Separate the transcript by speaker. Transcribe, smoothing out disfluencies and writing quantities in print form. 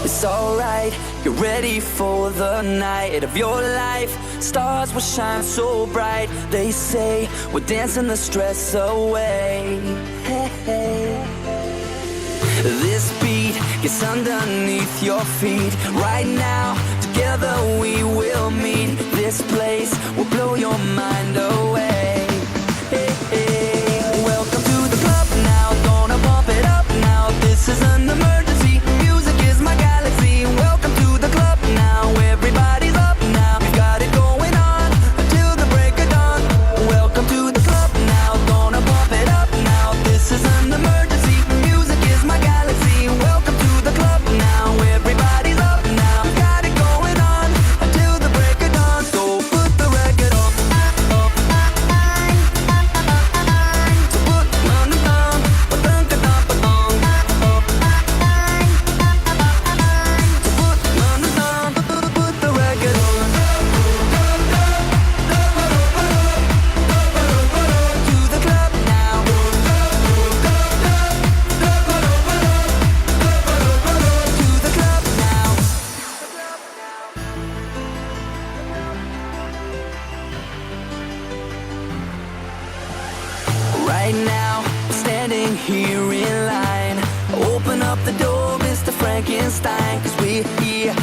Speaker 1: it's alright. Get ready for the night of your life. Stars will shine so bright. They say we're dancing the stress away. Hey, hey. This beat gets underneath your feet. Right now, together we will meet. This place will blow your mind away. Hey, hey. Welcome to the club now, gonna bump it up now. This is an emergency, music is my galaxy. Welcome to the club now, everybody's up now. We've got it going on until the break of dawn. Welcome to the club now, gonna bump it up now. This is an emergency, music is my galaxy. Welcome to the club now, everybody's up now. We've got it going on until the break of dawn. So put the record on. So put on the thong, ba-dunk-a-dunk-a-dong. So put on the thong, put the record on. To the club now. To the club now. Right now, standing here in line. Open up the door, Mr. Frankenstein, 'cause we're here